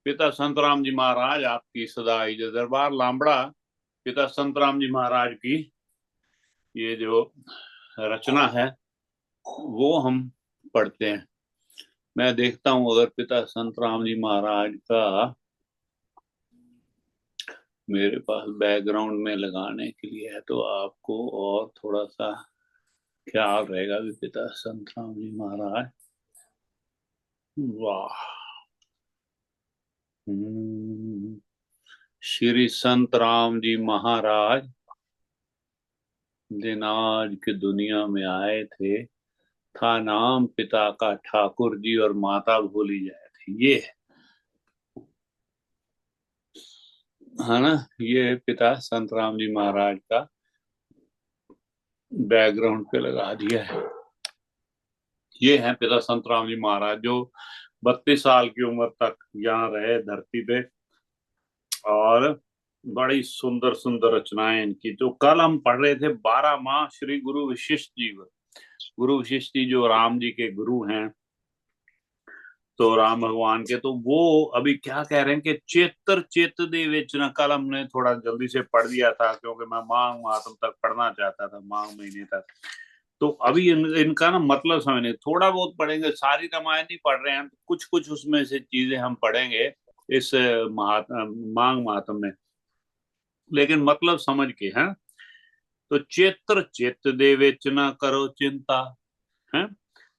पिता संतराम जी महाराज आपकी सदाई जो दरबार लामड़ा पिता संतराम जी महाराज की ये जो रचना है वो हम पढ़ते हैं। मैं देखता हूँ अगर पिता संतराम जी महाराज का मेरे पास बैकग्राउंड में लगाने के लिए है तो आपको और थोड़ा सा ख्याल रहेगा कि पिता संतराम जी महाराज। वाह। श्री संत राम जी महाराज दिन आज के दुनिया में आए थे, था नाम पिता का ठाकुर जी और माता भोली जाए थे। ये है ना, ये पिता संत राम जी महाराज का बैकग्राउंड पे लगा दिया है। ये है पिता संत राम जी महाराज जो 32 साल की उम्र तक यहाँ रहे धरती पे, और बड़ी सुंदर सुंदर रचनाएं इनकी। जो कल हम पढ़ रहे थे 12 माह श्री गुरु वशिष्ठ जी, गुरु वशिष्ठ जी जो राम जी के गुरु हैं, तो राम भगवान के, तो वो अभी क्या कह रहे हैं कि चेतर चेत दे विच ना, कल हमने थोड़ा जल्दी से पढ़ दिया था क्योंकि मैं माघ मातम तक पढ़ना चाहता था, माघ महीने तक। तो अभी इनका ना मतलब समझने, थोड़ा बहुत पढ़ेंगे, सारी रामायण नहीं पढ़ रहे हैं, कुछ कुछ उसमें से चीजें हम पढ़ेंगे इस माघ मातम में, लेकिन मतलब समझ के हैं। तो चेत्र चित दे विच ना करो चिंता है,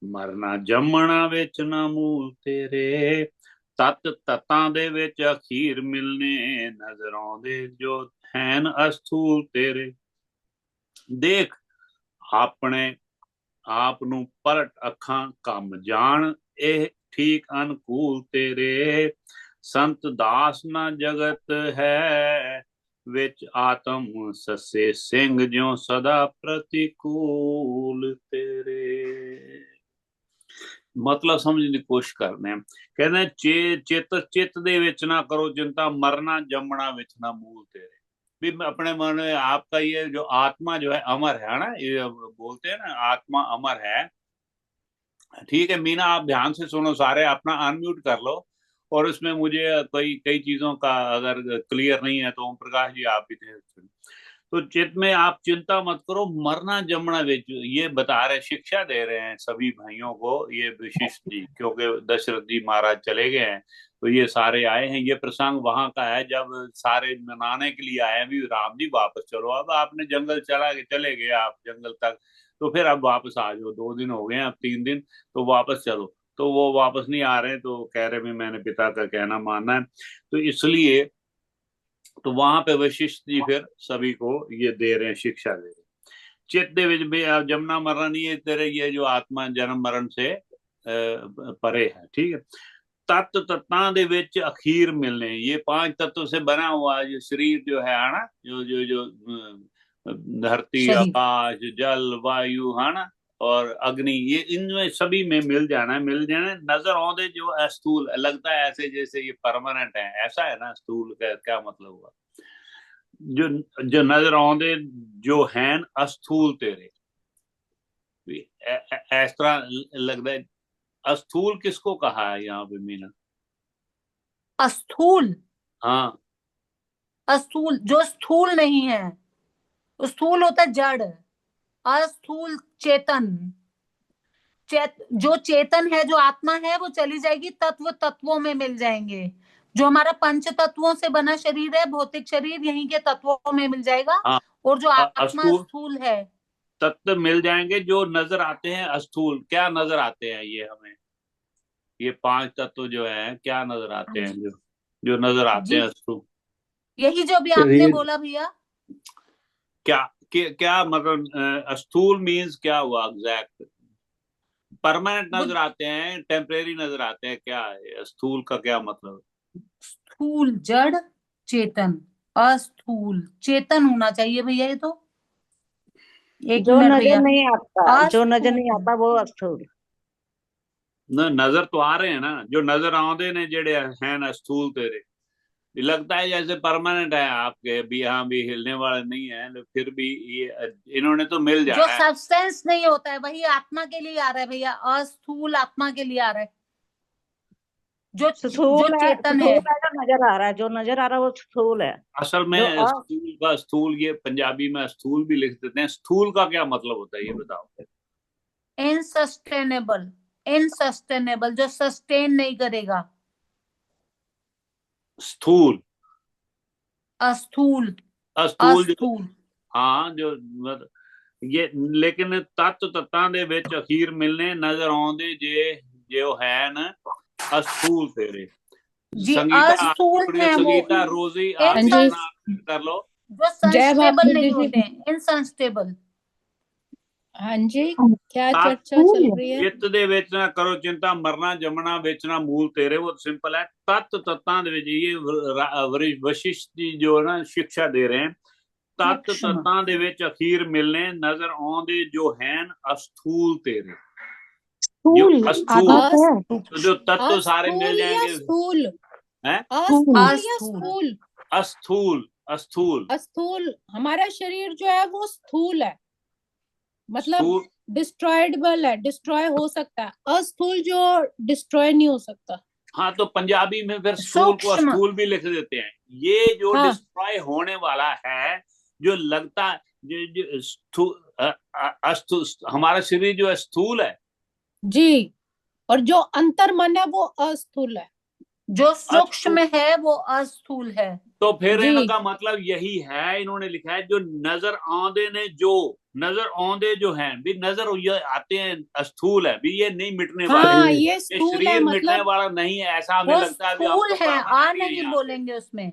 मरना जमना विच ना मूल तेरे, तत ततां दे विच अखीर मिलने, नजरों दे जो हैन अस्थूल तेरे। देख ਆਪਣੇ ਆਪ ਨੂੰ ਪਲਟ ਅੱਖਾਂ ਕੰਮ ਜਾਣ, ਇਹ ਠੀਕ ਅਨਕੂਲ ਤੇਰੇ, ਸੰਤ ਦਾਸ ਨਾ ਜਗਤ ਹੈ, ਵਿੱਚ ਆਤਮ ਸੱਸੇ ਸਿੰਘ ਜਿਉ ਸਦਾ प्रतिकूल तेरे। मतलब समझने की कोशिश करने हैं। कहते हैं चेत चित दे विच ना करो चिंता, मरना जमना विच ना मूल तेरे। भी अपने मन में आपका ये जो आत्मा जो है अमर है ना, ये बोलते हैं ना आत्मा अमर है। ठीक है मीना, आप ध्यान से सुनो, सारे अपना अनम्यूट कर लो। और उसमें मुझे कई कई चीजों का अगर क्लियर नहीं है तो ओम प्रकाश जी आप भी थे। तो चित्त में आप चिंता मत करो, मरना जमना विच, ये बता रहे, शिक्षा दे रहे हैं सभी भाइयों को ये वशिष्ठ जी, क्योंकि दशरथ जी महाराज चले गए हैं तो ये सारे आए हैं। ये प्रसंग वहां का है जब सारे मनाने के लिए आए हैं भी राम जी वापस चलो, अब आपने जंगल चले गए आप जंगल तक, तो फिर अब वापस आ जाओ, 2 दिन हो गए, अब 3 दिन, तो वापस चलो। तो वो वापस नहीं आ रहे, तो कह रहे भी मैंने पिता का कहना मानना है। तो इसलिए तो वहां पे वशिष्ठ जी फिर सभी को ये दे रहे हैं, शिक्षा दे रहे हैं। चित्त दे विच भी अब जमना मरना नहीं है तेरे, ये जो आत्मा जन्म मरण से परे है। ठीक है। तत्व तत्ता दे विच अखीर मिलने, ये 5 तत्व से बना हुआ ये शरीर जो है ना, जो जो जो धरती शरीर। आकाश जल वायु है ना, और अग्नि, ये इनमें सभी में मिल जाना है, मिल जाना है। नजर आते जो स्थूल लगता है ऐसे जैसे ये परमानेंट है, ऐसा है ना, स्थूल का क्या मतलब हुआ, जो जो नजर आते जो हैं अस्थूल तेरे। इस तरह लगता है। अस्थूल किसको कहा है यहाँ पे मीना? अस्थूल। हाँ। अस्थूल जो स्थूल नहीं है, स्थूल होता है जड़। अस्थूल चेतन। जो चेतन है, जो आत्मा है, वो चली जाएगी, तत्व तत्वों में मिल जाएंगे। जो हमारा पंच तत्वों से बना शरीर है, भौतिक शरीर, यहीं के तत्वों में मिल जाएगा। हाँ। और जो आत्मा अस्थूल स्थूल है, तत्व मिल जाएंगे जो नजर आते हैं अस्थूल। क्या नजर आते हैं ये हमें? ये 5 तत्व जो है क्या नजर आते हैं, जो जो नजर आते हैं जी, अस्थूल? यही जो भी आपने शरीर। बोला भैया। क्या क्या मतलब स्थूल मीन्स क्या हुआ एग्जैक्ट? परमानेंट नजर आते हैं, टेम्परेरी नजर आते हैं, क्या है स्थूल का क्या मतलब? स्थूल जड़, चेतन। अस्थूल चेतन होना चाहिए भैया, ये तो। एक जो मिनट नजर भैया। नहीं आता, जो नजर नहीं अस्थूल। आता वो अस्थूल। नजर तो आ रहे हैं ना, जो नजर आते ने जेड़े हैं ना स्थूल तेरे, ये लगता है जैसे परमानेंट है आपके भी, हाँ भी हिलने वाले नहीं है, लेकिन फिर भी ये इन्होंने तो मिल जो जाना है। सब्सटेंस नहीं होता है वही आत्मा के लिए आ रहा है भैया, अस्थूल आत्मा के लिए आ रहा है। जो स्थूल है, चेतन स्थूल है। है जो नजर आ रहा है, जो नजर आ रहा है वो स्थूल है। असल जो में स्थूल का स्थूल, ये पंजाबी में स्थूल भी लिख देते हैं। स्थूल का क्या मतलब होता है ये बताओ। इनसस्टेनेबल, इनसस्टेनेबल जो सस्टेन नहीं करेगा। स्थूल, अस्थूल, अस्थूल जो, अस्थूल। हाँ जो ये, लेकिन तत्व तत्तां दे विच अखीर मिलने नजर आउंदे जे जो है न अस्थूल तेरे। जी संगीता अस्थूल है वो। संगीता रोजी आप हाँ भी जी, अपना कर लो। जो जय संस्टेबल भाभी नहीं जी। होते हैं, इनसंस्टेबल। हाँ जी, क्या तत् चर्चा चल रही है? चित्त दे विच ना करो चिंता, मरना जमना बेचना मूल तेरे। वो सिंपल है। तत्व तत्तां दे विच ये वशिष्ठ जी जो है ना शिक्षा दे रहे हैं। तत्व सूक्ष्म। तत्तां दे विच अखीर मिलने नजर आउंदे जो हैन अस्थूल तेरे। जो स्थूल अस्थूल, आदत है। तो जो तत्व सारे मिल अस्थूल या जाएंगे स्थूल? हैं। अस्थूल या अस्थूल। स्थूल? अस्थूल, अस्थूल, अस्थूल। हमारा शरीर जो है वो स्थूल है, मतलब स्थूल। डिस्ट्रॉयडेबल है, डिस्ट्रॉय हो सकता है। अस्थूल जो डिस्ट्रॉय नहीं हो सकता। हाँ, तो पंजाबी में फिर स्थूल को सूक्ष्म। अस्थूल भी लिख देते हैं। ये जो हाँ डिस्ट्रॉय होने वाला है, जो लगता है जो हमारा शरीर जो है स्थूल है। जी, और जो अंतर मन है वो अस्थूल है। जो सूक्ष्म अस्थूल, है वो अस्थूल है। तो फिर जी इनका मतलब यही है। इन्होंने लिखा है जो नजर आंदे ने, जो नजर आंदे जो हैं भी नजर ये आते हैं स्थूल है भी, ये नहीं मिटने वाले। हाँ, ये ये स्थूल है, शरीर मिटने मतलब वाला नहीं है, ऐसा हमें वो लगता है भी हम स्थूल तो है, आ परमानेंट ही है नहीं यहाँ पे। बोलेंगे उसमें,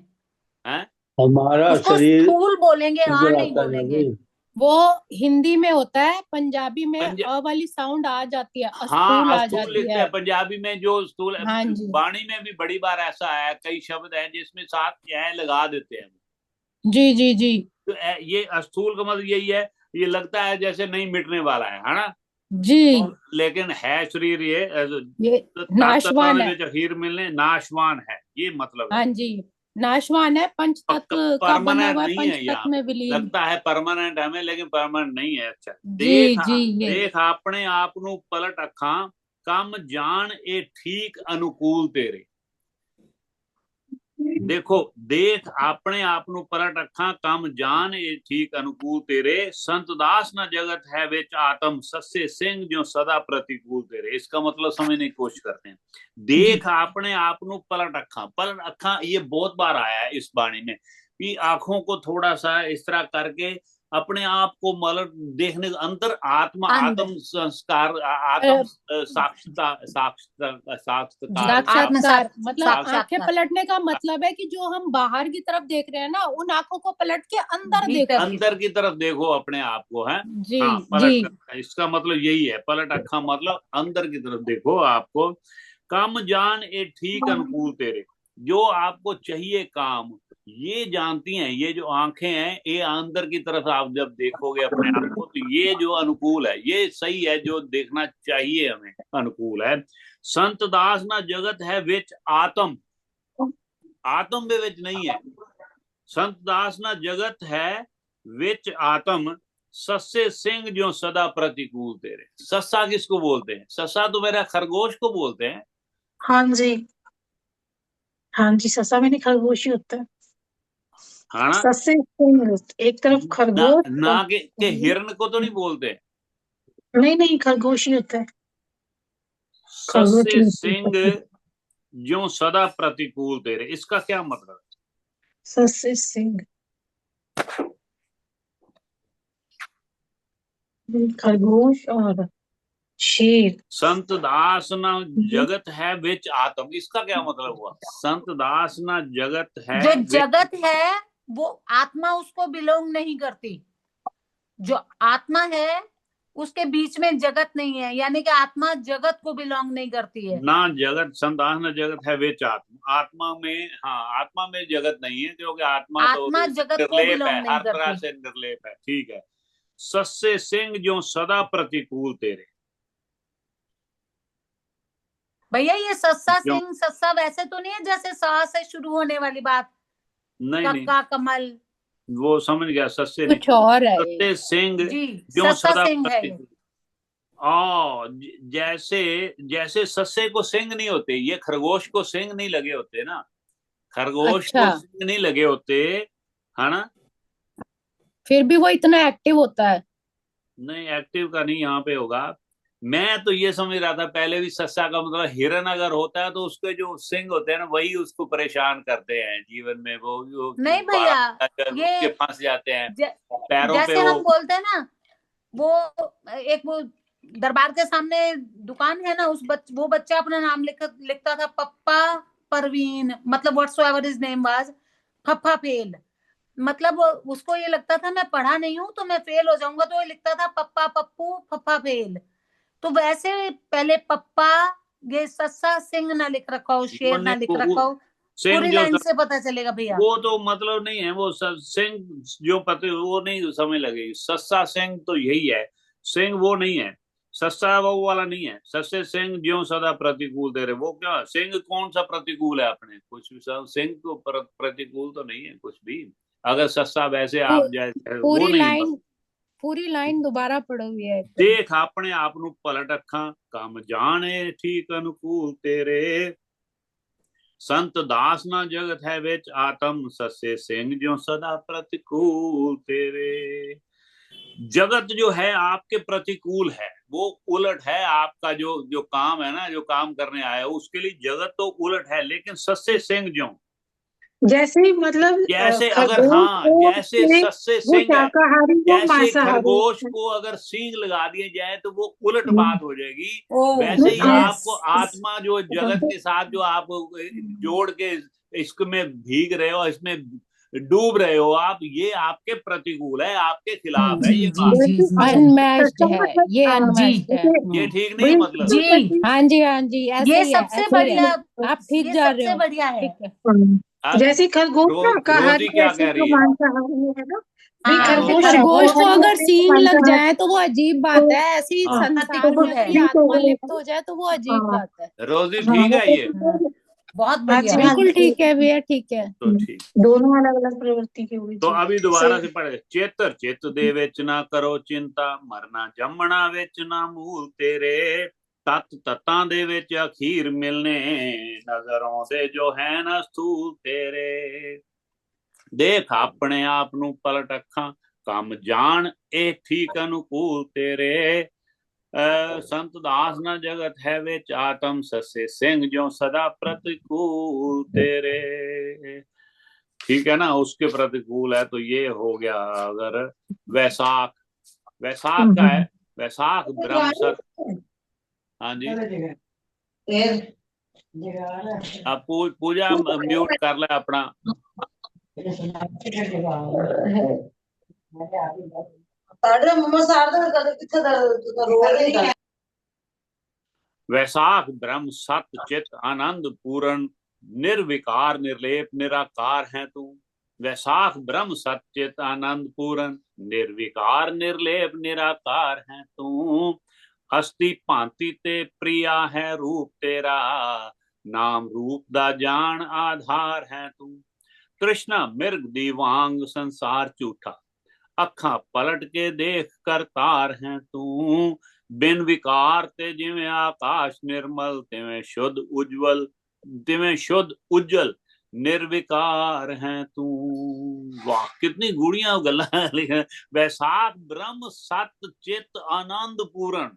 हैं? हमारा उसको शरीर स्थूल बोलेंगे, आ नजर नहीं आता है ना बोलेंगे। जी। वो हिंदी में होता है, पंजाबी में पंजा अ वाली साउंड आ जाती है, अस्थूल हाँ, आ स्थूल जाती लिखते है। हैं पंजाबी में। जो स्थूल है, हाँ जी वाणी में भी बड़ी बार ऐसा है, कई शब्द हैं जिसमें साथ यह लगा देते हैं। जी जी जी तो ये स्थूल का मतलब यही है, ये लगता है जैसे नहीं मिटने वाला है ना। जी। और लेकिन है शरीर ये ये तत्तां नाशवान दे है। विच अखीर मिलने नाशवान है, ये मतलब है। हाँ जी, नाशवान है, पंच तत्व का बना परमानेंट हुआ है, नहीं पंच है यहाँ तत्व में पे। विलीन। लगता है परमानेंट हमें, लेकिन परमानेंट नहीं है। अच्छा, जी जी। ये देख अपने आप नू पलट अखां, कम जान ए ठीक अनुकूल तेरे। देखो, देख अपने आप नू पलट अखां, कम जान ए ठीक अनुकूल तेरे। संत दास न जगत है विच आत्म, सस्से सिंह जो सदा प्रतिकूल तेरे। इसका मतलब समझने की कोशिश करते हैं। जी देख अपने आप नू पलट अखां, पलट अखां ये बहुत बार आया है इस वाणी में कि आंखों को थोड़ा सा इस तरह करके अपने आप को मतलब देखने का, अंदर आत्मा, अंदर आत्म संस्कार, आत्म साक्षता साक्षात्कार, आत्म साक्षात्कार, मतलब आंखें साक्षात्कार। पलटने का मतलब है कि जो हम बाहर की तरफ देख रहे हैं ना, उन आंखों को पलट के अंदर भीतर देखो। अंदर की तरफ देखो अपने आप को है। जी हाँ, जी पलट कर, इसका मतलब यही है। पलट अखा मतलब अंदर की तरफ देखो आपको। काम जान ए ठीक अनुकूल तेरे, जो आपको चाहिए काम ये जानती हैं। ये जो आंखें हैं, ये अंदर की तरफ आप जब देखोगे अपने आप को, तो ये जो अनुकूल है, ये सही है, जो देखना चाहिए हमें अनुकूल है। संत दास ना जगत है विच आत्म, आत्म दे विच नहीं है। संत दास ना जगत है विच आत्म, सस्से सिंह जो सदा प्रतिकूल तेरे। सस्सा किसको बोलते हैं? सस्सा तो मेरा खरगोश को बोलते हैं। हाँ जी, हाँ जी, ससा में नहीं खरगोश ही होता है। हाँ ना। ससे सिंह, एक तरफ ना खरगोश और ना के हिरण को तो नहीं बोलते। नहीं नहीं, खरगोश ही होता है। खरगोश सस्से ही सिंह होता है। जो सदा प्रतिकूल तेरे, इसका क्या मतलब है? ससे सिंह, खरगोश और शेर। संत दास ना जगत है विच आत्म, इसका क्या मतलब हुआ? संत दास ना जगत है जो विच, जगत है वो आत्मा उसको बिलोंग नहीं करती। जो आत्मा है उसके बीच में जगत नहीं है, यानी कि आत्मा जगत को बिलोंग नहीं करती है। ना जगत, संतान न जगत है विच आत्मा। आत्मा में, हाँ, आत्मा में जगत नहीं है, क्योंकि आत्मा तो आत्मा जगत को निर्लेप है, बिलोंग नहीं हर तरह करती। से निर्लेप है। ठीक है। सस्से सिंह जो सदा प्रतिकूल तेरे। भैया ये सस्सा क्यों? सिंह, सस्सा वैसे तो नहीं है जैसे सा से शुरू होने वाली बात, नहीं नहीं, कक्का कमल। वो समझ गया, सस्से नहीं। कुछ और है ये। सस्से सिंह जी जो सस्सा सदा सिंह है ये। प्रतिकूल। जैसे जैसे सस्से को सिंग नहीं होते, ये खरगोश को सिंग नहीं लगे होते ना, खरगोश अच्छा, को सिंग नहीं लगे होते, है ना। फिर भी वो इतना एक्टिव होता है। नहीं, एक्टिव का नहीं यहाँ पे होगा। मैं तो ये समझ रहा था पहले भी, सस्सा का मतलब हिरन अगर होता है तो उसके जो सिंग होते हैं ना, वही उसको परेशान करते हैं जीवन में। वो नहीं भैया, बारह उसके ये फंस जाते हैं ज, पैरों पे जैसे वो। हम बोलते हैं ना, वो दरबार के सामने दुकान है ना, वो बच्चा अपना नाम लिखता था पप्पा परवीन, मतलब व्हाट्सोएवर हिज नेम वाज, फप्पा फेल। मतलब उसको ये लगता था मैं पढ़ा नहीं हूं तो मैं फेल हो जाऊंगा, तो ये लिखता था पप्पा पप्पू फप्पा फेल। तो वैसे पहले पप्पा, ये सस्सा सिंह ना लिख रखा हो, वो शेर ना नहीं, लिख रखा हो, सिंह पूरी जो लाइन से पता चलेगा भैया। वो तो मतलब नहीं है, वो सिंह जो पते वो नहीं समझ लगेगी। सस्सा सिंह तो यही है, सिंह वो नहीं है, सस्सा वो वाला नहीं है। सस्से सिंह ज्यों सदा प्रतिकूल तेरे, वो क्या सिंह कौन सा प्रतिकूल है अपने, कुछ भी सिंह तो प्रतिकूल तो नहीं है कुछ भी। अगर सस्सा वैसे पू, आप जैसे वो पूरी नहीं। लाइन पूरी लाइन दोबारा पढ़ो ये। देख अपने आप ਨੂੰ पलट अखा, काम जाने ठीक अनुकूल तेरे। संत दास ना जगत है विच आत्म, ससे सिंह जो सदा प्रतिकूल तेरे। जगत जो है आपके प्रतिकूल है, वो उलट है आपका जो जो काम है ना, जो काम करने आया हो उसके लिए जगत तो उलट है, लेकिन सस्से सिंह जो जैसे मतलब जैसे अगर, खरगोश हाँ को जैसे से सस्से वो सिंह है, शाकाहारी वो जैसे मांसाहारी खरगोश है। को अगर सींग लगा दिए जाए तो वो उलट हम्म, बात हो जाएगी। ओ वैसे ही यस। आपको आत्मा जो जगत के साथ जो आप जोड़ के इसमें भीग रहे हो, इसमें डूब रहे हो आप, ये आपके प्रतिकूल है, आपके खिलाफ है जी ये जी बात। जी जैसे जी जी अनमैच्ड सस्ता है, मतलब ये हाँ जी अनमैच्ड है। जैसे ये ठीक नहीं है वही मतलब। जी, हाँ जी, हाँ जी, ऐसे ये ही है, सबसे ऐसे ही है। बढ़िया, आप ठीक ये जा रहे सबसे हो। बढ़िया है। ठीक है। अब जैसे खरगोश रोजी शाकाहारी है, क्या ऐसे कह जो रही है। मांसाहारी है ना, भी हाँ हाँ, ये खरगोश खरगोश को शाकाहारी खरगोश अगर होते हैं तो सींग लग मांसाहारी जाए तो वो अजीब बात तो है, ऐसे ही हाँ संसार वो प्रतिकूल में है। भी ठीक हो आत्मा गए। लिप्त हो जाए तो वो अजीब हाँ बात है। रोजी हाँ ठीक वो है ये। हाँ, प्रतिकूल। बहुत हाँ जी बढ़िया। हाँ बिल्कुल जी। ठीक है भैया, ठीक है। तो ठीक। दोनों अलग अलग प्रवृत्ति की होगी तो जी। अभी दोबारा सही। से पढ़े। चेतर चित दे विच ना करो चिंता, मरना जमना विच ना मूल तेरे। तत तत्तां दे विच अखीर मिलने, नजरों दे जो है न स्थूल तेरे। देख अपने आप ਨੂੰ पलट अखा, ਕੰਮ ਜਾਣ ਇਹ ਠੀਕ अनुकूल तेरे। संत दास न जगत है विच आत्म, ससे सिंह जो सदा प्रतिकूल तेरे। ठीक है ना, उसके प्रतिकूल है तो ये हो गया। अगर वैसाख, वैसाख का है, वैसाख ब्रह्म सत। हाँ जी, अब पूजा म्यूट कर ले अपना। वैसाख ब्रह्म सत चित आनंद पूर्ण, निर्विकार निर्लेप निराकार है तू। वैसाख ब्रह्म सचित आनंद पूर्ण, निर्विकार निर्लेप निराकार है तू। हस्ती भांति ते प्रिया है रूप तेरा, नाम रूप दा जान आधार है तू। तृष्णा मिर्ग दीवांग संसार झूठा, अखा पलट के देख कर तार है तू। बिन विकार ते जिवें आकाश निर्मल, तिवें शुद्ध उज्जवल, तिवें शुद्ध उज्जवल निर्विकार है तू। वाह कितनी गूढ़िया गल्लां लिखियां। वैसाख ब्रह्म सत चित आनंद पूर्ण,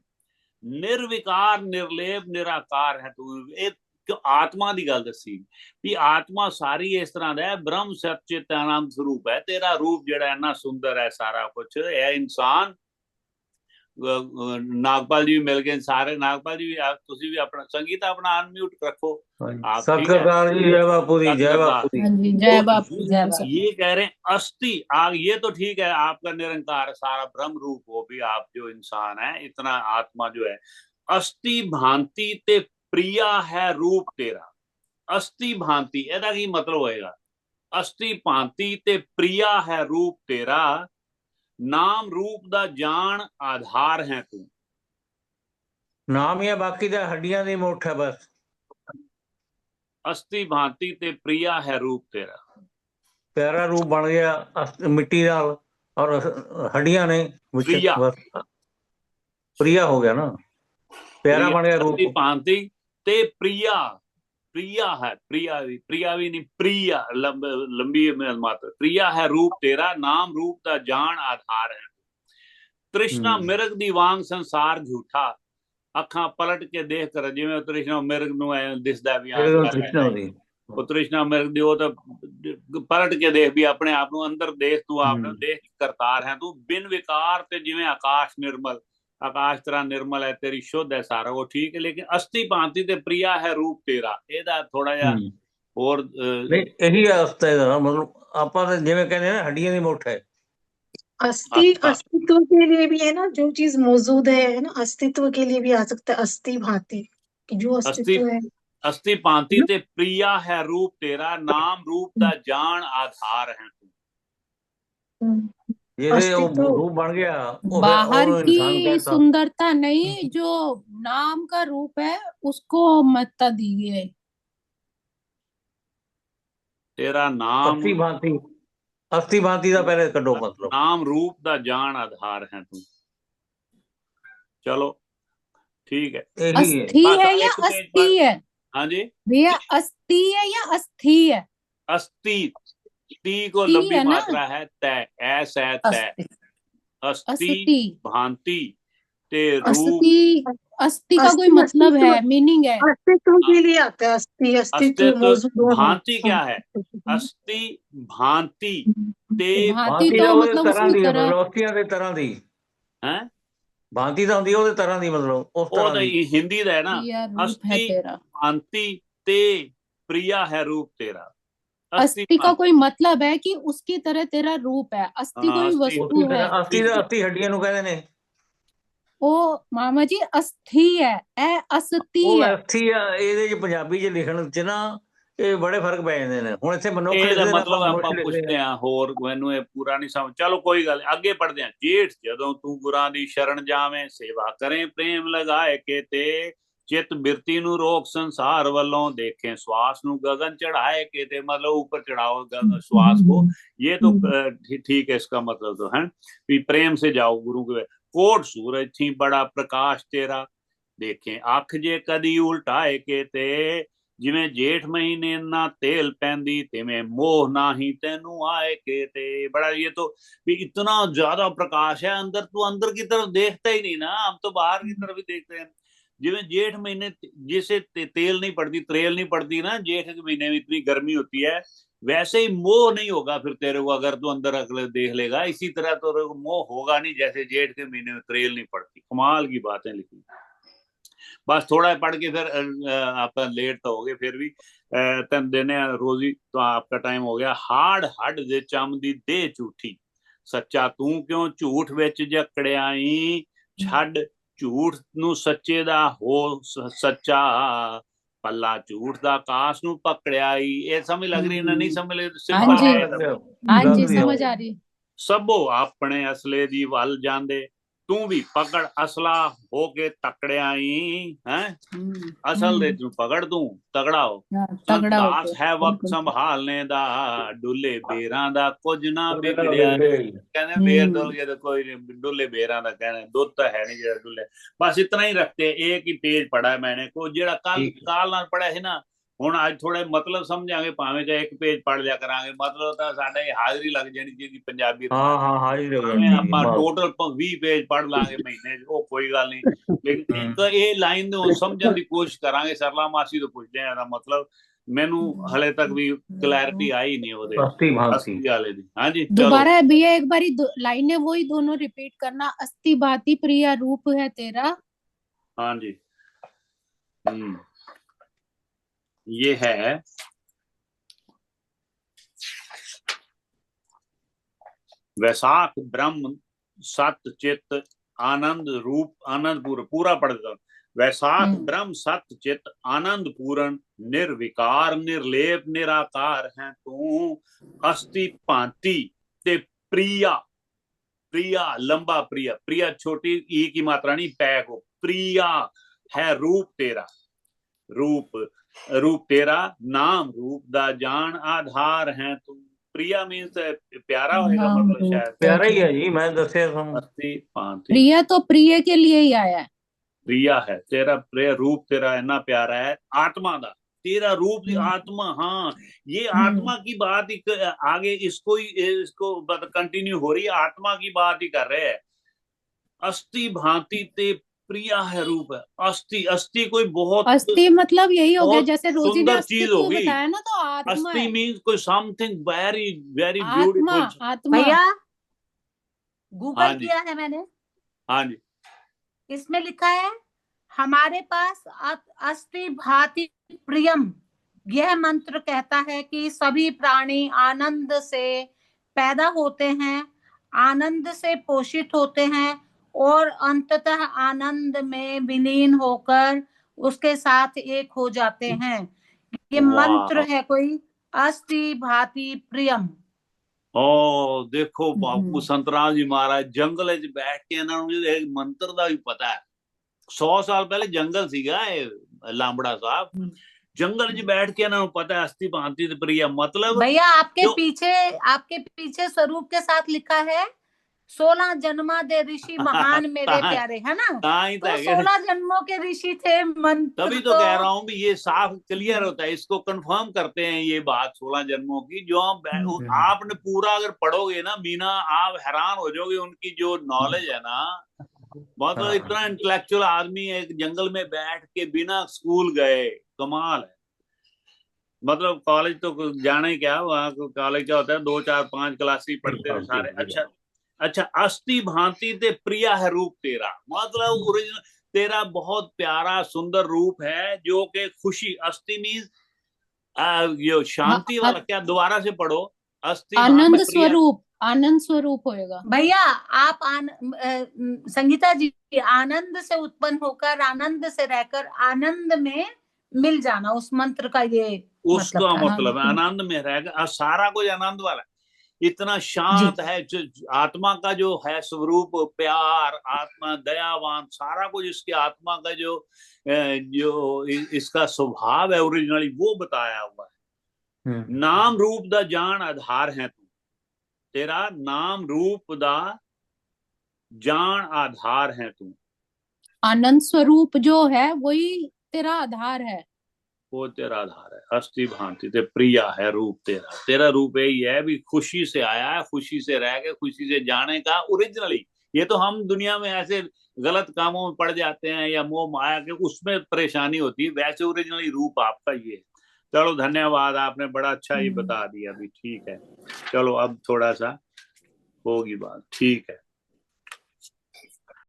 निर्विकार निर्लेप निराकार है तू। एक आत्मा की गल दसी भी आत्मा सारी इस तरह का है, ब्रह्म सचित आनंद स्वरूप है। तेरा रूप जड़ा इन्ना सुंदर है, सारा कुछ है। इंसान नागपाल जी भी मिल गए सारे। नागपाल जी भी तुसी भी अपना संगीता अपना अनम्यूट रखो आप, ठीक है। सतगुरदास जी जय बापुरी, जय बापुरी। हाँ जी, तो जय बापू, जय बापू। ये कह रहे हैं अस्थि आग, ये तो ठीक है आपका निरंकार सारा ब्रह्म रूप हो भी, आप जो इंसान है इतना आत्मा जो है। अस्थि भांति ते प्रिया है रूप तेरा। अस्थि भांति एदा की मतलब होएगा, अस्थि भांति ते प्रिया है रूप तेरा, नाम रूप दा जान आधार है तू। नाम या बाकी दा हड्डियां दी मुठ है बस। अस्थि भांति ते प्रिया है रूप तेरा। प्यारा रूप बन गया मिट्टी नाल और हड्डियां ने विच प्रिया बस। प्रिया हो गया ना, प्यारा बन गया अस्थि रूप। भांति ते प्रिया, प्रिया है, प्रिया भी नहीं, प्रिया लंबी मात्र, प्रिया है रूप तेरा, नाम रूप दा जान आधार है। तृष्णा मिर्ग दी वांग संसार झूठा, अखां पलट के देख कर, जिवें तृष्णा मिर्ग नूं ऐ दिसदा भी हाँ कृष्ण होती। ਉਹ ਤ੍ਰਿਸ਼ਨਾ ਮਿਰਗ ਦੀ, ਉਹ ਤਾਂ ਪਲਟ ਕੇ ਦੇਖ ਵੀ ਆਪਣੇ ਆਪ ਨੂੰ, ਅੰਦਰ ਦੇਖ ਤੂੰ ਆਪ ਨੂੰ, ਦੇਖ ਕਰਤਾਰ ਹੈ ਤੂੰ, ਬਿਨ ਵਿਕਾਰ ਤੇ ਜਿਵੇਂ ਆਕਾਸ਼ ਨਿਰਮਲ, ਆਕਾਸ਼ ਤਰ੍ਹਾਂ ਨਿਰਮਲ ਹੈ, ਤੇਰੀ ਸ਼ੁੱਧ ਹੈ ਸਾਰਾ ਉਹ ਠੀਕ ਹੈ, ਲੇਕਿਨ ਅਸਥੀ ਭਾਂਤੀ ਤੇ ਪ੍ਰਿਆ ਹੈ ਰੂਪ ਤੇਰਾ, ਇਹਦਾ ਥੋੜਾ ਜਿਹਾ ਹੋਰ ਨਹੀਂ ਇਹੀ ਅਵਸਥਾ ਹੈ, ਮਤਲਬ ਆਪਾਂ ਤਾਂ ਜਿਵੇਂ ਕਹਿੰਦੇ ਨਾ ਹੱਡੀਆਂ ਦੀ ਮੁੱਠ ਹੈ। अस्तित्व के लिए भी है ना, जो चीज मौजूद है ना, अस्तित्व के लिए भी आ सकता है अस्थि भांति, कि जो अस्तित्व है। अस्थि भांति ते प्रिया है रूप तेरा, नाम रूप दा जान आधार है तू। ये रूप बन गया, बाहर की सुंदरता नहीं, जो नाम का रूप है उसको महत्ता दी गई है। तेरा नाम अस्थि भांति का पहले कड्डो, मतलब नाम रूप दा जान आधार है तू। चलो ठीक है, अस्थि है या अस्थि है? हाँ जी भैया, अस्थि है या अस्थि है? अस्थि, ती को लंबी मात्रा है, तय, ऐस है तय, अस्थि भांति ते रूप। अस्थि का कोई मतलब है, मीनिंग है? अस्तित्व के लिए आता है अस्थि, अस्तित्व मौजूद। भांति क्या है? अस्थि भांति ते भांति तो मतलब उसकी तरह, अवस्थियां दे तरह दी है, भांति ਤਾਂ ਹੁੰਦੀ ਉਹਦੇ ਤਰ੍ਹਾਂ ਦੀ, ਮਤਲਬ ਉਸ ਤਰ੍ਹਾਂ ਦੀ। हिंदी ਦਾ है ना, अस्थि भांति ते प्रिया है रूप तेरा। अस्थि का कोई मतलब है कि उसकी तरह तेरा रूप है, अस्थि कोई वस्तु है। अस्थि हड्डियां ਨੂੰ ਕਹਿੰਦੇ ਨੇ। ਉਹ ਮਾਮਾ ਜੀ अस्थि है, ਇਹ अस्थि है। अस्थि ਇਹਦੇ ਚ ਪੰਜਾਬੀ ਚ ਲਿਖਣ ਚ ਨਾ ਇਹ ਬੜੇ ਫਰਕ ਪੈ ਜਾਂਦੇ ਨੇ। ਹੁਣ ਇੱਥੇ ਮਨੁੱਖ ਇਹਦਾ ਮਤਲਬ ਆਪਾਂ ਪੁੱਛਦੇ ਆ, ਹੋਰ ਮੈਨੂੰ ਇਹ ਪੂਰਾ ਨਹੀਂ ਸਮਝ। ਚਲੋ ਕੋਈ ਗੱਲ, ਅੱਗੇ ਪੜਦੇ ਆ। ਜੇਠ ਜਦੋਂ ਤੂੰ ਗੁਰਾਂ ਦੀ ਸ਼ਰਨ ਜਾਵੇਂ, ਸੇਵਾ ਕਰੇ ਪ੍ਰੇਮ ਲਗਾਏ ਕੇ ਤੇ, ਚਿਤ ਬਿਰਤੀ ਨੂੰ ਰੋਕ ਸੰਸਾਰ ਵੱਲੋਂ, ਦੇਖੇ ਸਵਾਸ ਨੂੰ ਗगन चढ़ाए के ते, मतलब ऊपर चढ़ाओ श्वास को। ये तो ठीक है, इसका मतलब तो है भी प्रेम से जाओ गुरु के। कोट सूरज थी बड़ा प्रकाश तेरा, देखे आँख जे कदी उल्टाए के ते, जिवें जेठ महीने ना तेल पैंदी, तिवें मोह नाही तेनू आए के ते। बड़ा ये तो भी इतना ज्यादा प्रकाश है अंदर, तू अंदर की तरफ देखता ही नहीं ना, हम तो बाहर की तरफ ही देखते हैं। जिवें जेठ महीने जैसे तेल नहीं पड़ती, त्रेल नहीं पड़ती ना, जेठ के महीने में इतनी गर्मी होती है, वैसे ही मोह नहीं होगा फिर तेरे को, अगर तू अंदर अगले देख लेगा। इसी तरह तो मोह होगा नहीं, जैसे जेठ के महीने में त्रेल नहीं पड़ती। कमाल की बातें लिखी। बस थोड़ा पढ़ के फिर आप लेट तो हो गए, फिर भी तन देने रोजी तो आपका टाइम हो गया। हाड़ हड दे चम दी दे झूठी, सच्चा तू क्यों झूठ विच जकड़ियाई, छड़ झूठ नू सच्चे दा हो सच्चा, पल्ला झूठ दा कास नू पकड़ियाई। ये समझ लग रही ना? नहीं समझ लग? हाँ जी समझ आ रही। सबो अपने असले दी वल जांदे, तू भी पकड़ असला हो के तकड़ियाई है। असल दे तू पकड़, तू तगड़ा हो। संतास है वक्त संभालने दा, डुले बेरां दा कुछ ना बिगड़िया। कहने बेर डुल गए तो कोई डुले बेरां दा, कहने दुध तो है नहीं जेड़ा डुले। बस इतना ही रखते। एक ही पेज पढ़ा है मैंने, को जेड़ा काल नाल पढ़ा है ना, ਹੁਣ ਅੱਜ ਥੋੜੇ ਮਤਲਬ ਸਮਝਾਂਗੇ, ਭਾਵੇਂ ਚਾਹੇ ਇੱਕ ਪੇਜ ਪੜ੍ਹ ਲਿਆ ਕਰਾਂਗੇ। ਮਤਲਬ ਤਾਂ ਸਾਡਾ ਹਾਜ਼ਰੀ ਲੱਗ ਜਾਣੀ ਜਿਹਦੀ ਪੰਜਾਬੀ। ਹਾਜ਼ਰੀ ਲੱਗ ਜਾਣੀ। ਆਪਾਂ ਟੋਟਲ 20 ਪੇਜ ਪੜ੍ਹ ਲਾਂਗੇ ਮਹੀਨੇ 'ਚ, ਉਹ ਕੋਈ ਗੱਲ ਨਹੀਂ। ਲੇਕਿਨ ਇੱਕ ਇਹ ਲਾਈਨ ਨੂੰ ਸਮਝਣ ਦੀ ਕੋਸ਼ਿਸ਼ ਕਰਾਂਗੇ। ਸਰਲਾ ਮਾਸੀ ਤੋਂ ਪੁੱਛਦੇ ਆ ਇਹਦਾ ਮਤਲਬ। ਮੈਨੂੰ ਹਲੇ ਤੱਕ ਵੀ ਕਲੈਰਿਟੀ ਆਈ ਨਹੀਂ ਉਹਦੇ अस्थि वाले दी। हाँ जी दोबारा भैया एक बारी लाइनें वही दोनों रिपीट करना। अस्थि भांति प्रिया रूप है तेरा। हाँ जी ये है वैशाख ब्रह्म सत चित आनंद रूप, आनंद पूरा पढ़ देता हूं। वैशाख ब्रह्म सत चित आनंद पूर्ण, निर्विकार निर्लेप निराकार है तू। अस्थि भांति ते प्रिया, प्रिया लंबा प्रिया, प्रिया छोटी ई की मात्रा नहीं, पै को। प्रिया है रूप तेरा, रूप तेरा, नाम रूप दा जान आधार है तू। प्रिया मीन्स प्यारा होएगा, मतलब शायद प्यारा ही है जी, मैं दसे तुम। अस्थि भांति प्रिय तो प्रिय के लिए ही आया है। प्रिया है तेरा, प्रिय रूप तेरा इतना प्यारा है, आत्मा दा तेरा रूप आत्मा। हाँ, ये आत्मा की बात ही आगे इसको कंटिन्यू हो रही है, आत्मा की बात ही कर रहे हैं। अस्थि भांति ते प्रिया है रूप है। अस्थि, अस्थि कोई बहुत, अस्थि मतलब यही हो गया, बहुत जैसे रोजी ने सुंदर अस्थि चीज को होगी। बताया ना, तो आत्मा अस्थि है। मीन्स कोई समथिंग वेरी वेरी आत्मा, ब्यूटीफुल। आत्मा। भैया हाँ गूगल जी, किया है मैंने, हाँ जी। इसमें लिखा है हमारे पास अस्थि भाति प्रियम। यह मंत्र कहता है कि सभी प्राणी आनंद से पैदा होते हैं, आनंद से पोषित होते हैं और अंततः आनंद में विलीन होकर उसके साथ एक हो जाते हैं। ये मंत्र वाह, है कोई, अस्थि भाति प्रियम। ओ देखो बापू संतराम जी महाराज जंगल च बैठ के ना एक मंत्र का भी पता है। 100 साल पहले जंगल सीगा लांबड़ा साहब, जंगल च बैठ के ना पता है अस्थि भांति ते प्रिया, मतलब भैया आपके जो पीछे स्वरूप के साथ लिखा है 16 जन्मा दे ऋषि महान मेरे प्यारे, है ना? तो 16 जन्मों के ऋषि थे मंत्र। तभी तो कह रहा हूँ भी ये साफ क्लियर होता है, इसको कंफर्म करते हैं ये बात 16 जन्मों की। जो आपने पूरा अगर पढ़ोगे ना मीना, आप हैरान हो जाओगे उनकी जो नॉलेज है ना। मतलब इतना इंटेलेक्चुअल आदमी एक जंगल में बैठ के बिना स्कूल गए, कमाल है। मतलब कॉलेज तो जाना ही क्या, वहाँ कॉलेज क्या होता है 2 4 5 क्लास ही पढ़ते हैं सारे। अच्छा अच्छा, अस्थि भांति ते प्रिया है रूप तेरा, मतलब ओरिजिनल तेरा बहुत प्यारा सुंदर रूप है, जो कि खुशी, अस्थि मीन्स ये शांति वाला, क्या दोबारा से पढ़ो, अस्थि आनंद भांति प्रिया। स्वरूप, आनंद स्वरूप होएगा भैया आप संगीता जी, आनंद से उत्पन्न होकर, आनंद से रहकर, आनंद में मिल जाना, उस मंत्र का ये उसका मतलब है था। आनंद में रहेगा, सारा कुछ आनंद वाला है। इतना शांत है आत्मा का जो है स्वरूप, प्यार, आत्मा दयावान, सारा कुछ इसके आत्मा का जो इसका स्वभाव है ओरिजिनली, वो बताया हुआ है। नाम रूप दा जान आधार है तू, तेरा नाम रूप दा जान आधार है तू। आनंद स्वरूप जो है वही तेरा आधार है, वो तेरा आधार है। अस्थि भांति ते प्रिया है रूप तेरा, तेरा रूप यही है भी खुशी से आया है, खुशी से रह के खुशी से जाने का ओरिजिनली। ये तो हम दुनिया में ऐसे गलत कामों में पड़ जाते हैं या मोह माया के, उसमें परेशानी होती है, वैसे ओरिजिनली रूप आपका ये है। चलो धन्यवाद, आपने बड़ा अच्छा ही बता दिया अभी। ठीक है, चलो अब थोड़ा सा होगी बात, ठीक है।